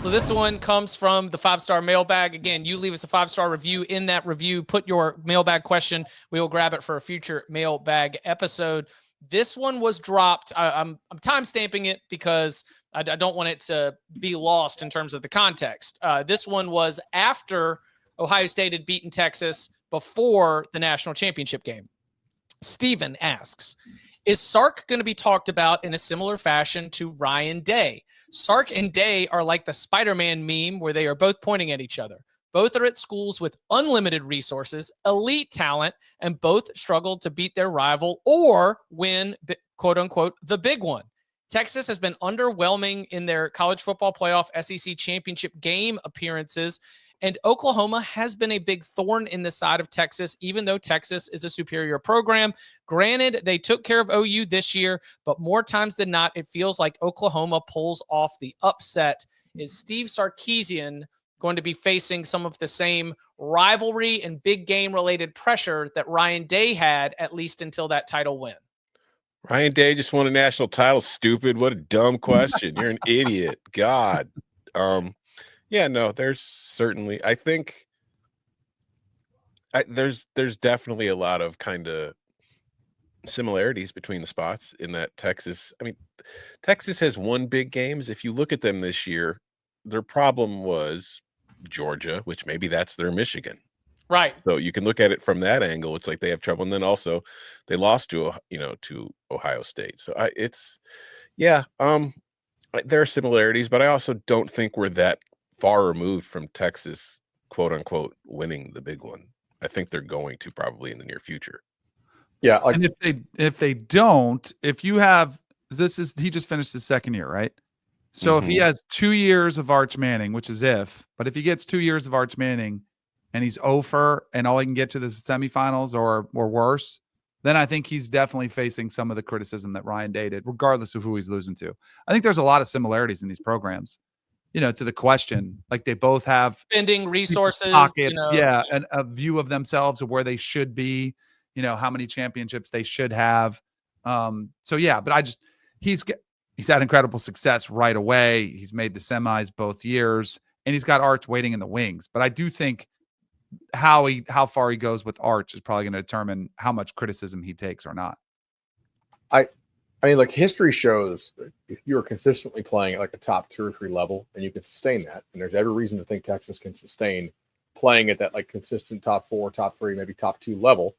So this one comes from the 5-star mailbag. Again, you leave us a 5-star review. In that review, put your mailbag question. We will grab it for a future mailbag episode. This one was dropped. I'm time stamping it because I don't want it to be lost in terms of the context. This one was after Ohio State had beaten Texas before the national championship game. Steven asks, is Sark going to be talked about in a similar fashion to Ryan Day? Sark and Day are like the Spider-Man meme where they are both pointing at each other. Both are at schools with unlimited resources, elite talent, and both struggled to beat their rival or win, quote unquote, the big one. Texas has been underwhelming in their college football playoff SEC championship game appearances, and Oklahoma has been a big thorn in the side of Texas, even though Texas is a superior program. Granted, they took care of OU this year, but more times than not, it feels like Oklahoma pulls off the upset. Is Steve Sarkisian going to be facing some of the same rivalry and big game-related pressure that Ryan Day had, at least until that title win? Ryan Day just won a national title, stupid. What a dumb question. You're an idiot. God. Yeah, no, there's certainly, I think there's definitely a lot of kind of similarities between the spots in that Texas has won big games. If you look at them this year, their problem was Georgia, which maybe that's their Michigan. Right. So you can look at it from that angle. It's like they have trouble. And then also they lost to Ohio State. So there are similarities, but I also don't think we're that far removed from Texas, quote unquote, winning the big one. I think they're going to probably in the near future. Yeah. And if they don't, if you have, he just finished his second year, right? So if he has 2 years of Arch Manning, which is but if he gets 2 years of Arch Manning and he's over and all he can get to the semifinals or worse, then I think he's definitely facing some of the criticism that Ryan Day did, regardless of who he's losing to. I think there's a lot of similarities in these programs. To the question, like they both have spending resources, pockets, and a view of themselves of where they should be, how many championships they should have. But he's had incredible success right away. He's made the semis both years, and he's got Arch waiting in the wings. But I do think how far he goes with Arch is probably going to determine how much criticism he takes or not. I mean, like history shows, if you're consistently playing at like a top 2 or 3 level and you can sustain that, and there's every reason to think Texas can sustain playing at that like consistent top 4, top 3, maybe top 2 level,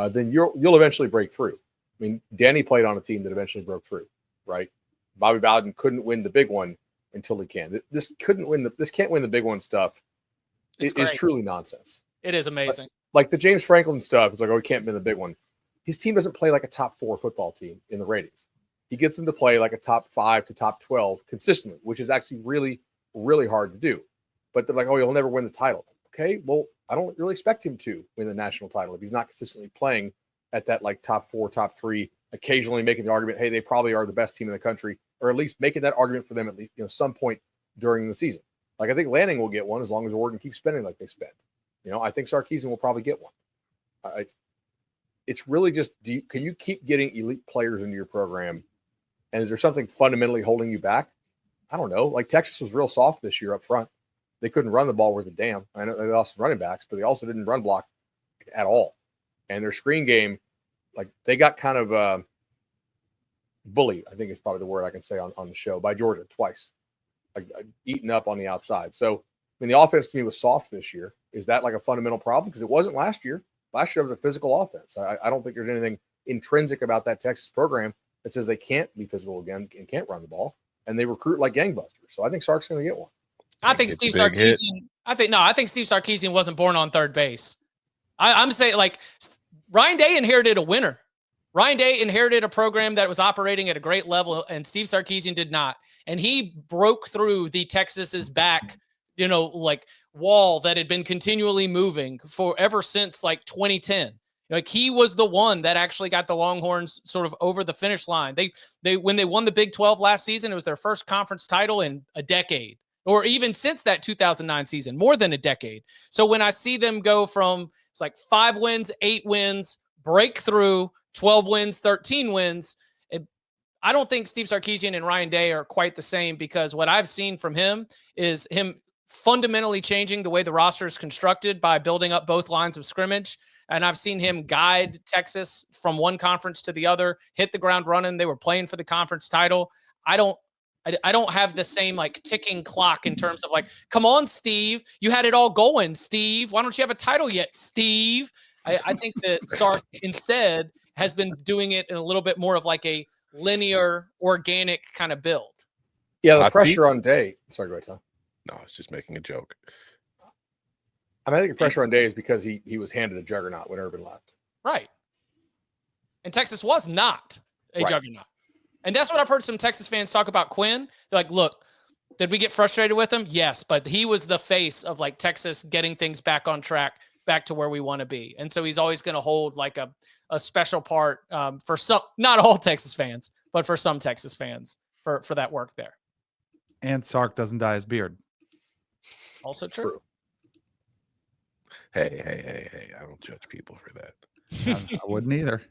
then you'll eventually break through. I mean, Danny played on a team that eventually broke through, right? Bobby Bowden couldn't win the big one until he can. This can't win the big one stuff. It is truly nonsense. It is amazing. Like the James Franklin stuff, it's like, oh, he can't win the big one. His team doesn't play like a top 4 football team in the ratings. He gets them to play like a top 5 to top 12 consistently, which is actually really, really hard to do. But they're like, oh, he'll never win the title. Okay, well, I don't really expect him to win the national title if he's not consistently playing at that like top 4, top 3, occasionally making the argument, hey, they probably are the best team in the country, or at least making that argument for them at least, some point during the season. Like I think Lanning will get one as long as Oregon keeps spending like they spend. I think Sarkisian will probably get one. It's really just, can you keep getting elite players into your program? And is there something fundamentally holding you back? I don't know. Like Texas was real soft this year up front. They couldn't run the ball worth a damn. I know they lost some running backs, but they also didn't run block at all. And their screen game, like they got kind of bullied, I think is probably the word I can say on the show, by Georgia twice, like eaten up on the outside. So, the offense to me was soft this year. Is that like a fundamental problem? Because it wasn't last year. Last year was a physical offense. I don't think there's anything intrinsic about that Texas program that says they can't be physical again and can't run the ball. And they recruit like gangbusters. So I think Sark's going to get one. I think Steve Sarkisian wasn't born on third base. I'm saying like Ryan Day inherited a winner. Ryan Day inherited a program that was operating at a great level, and Steve Sarkisian did not. And he broke through the Texas's back, like wall that had been continually moving ever since like 2010. Like he was the one that actually got the Longhorns sort of over the finish line. They when they won the Big 12 last season, it was their first conference title in a decade, or even since that 2009 season, more than a decade. So when I see them go from it's like 5 wins, 8 wins, breakthrough, 12 wins, 13 wins, I don't think Steve Sarkisian and Ryan Day are quite the same, because what I've seen from him is him fundamentally changing the way the roster is constructed by building up both lines of scrimmage. And I've seen him guide Texas from one conference to the other, hit the ground running. They were playing for the conference title. I don't have the same like ticking clock in terms of like, come on, Steve, you had it all going, Steve. Why don't you have a title yet, Steve? I think that Sark instead has been doing it in a little bit more of like a linear, organic kind of build. Yeah, the pressure on Day. Sorry, go ahead, Tom. No, I was just making a joke. I mean, I think the pressure on Day is because he was handed a juggernaut when Urban left. Right. And Texas was not a juggernaut. And that's what I've heard some Texas fans talk about Quinn. They're like, look, did we get frustrated with him? Yes, but he was the face of like Texas getting things back on track, back to where we want to be. And so he's always going to hold like a special part for some, not all Texas fans, but for some Texas fans for that work there. And Sark doesn't dye his beard. Also true. Hey, I don't judge people for that. I wouldn't either.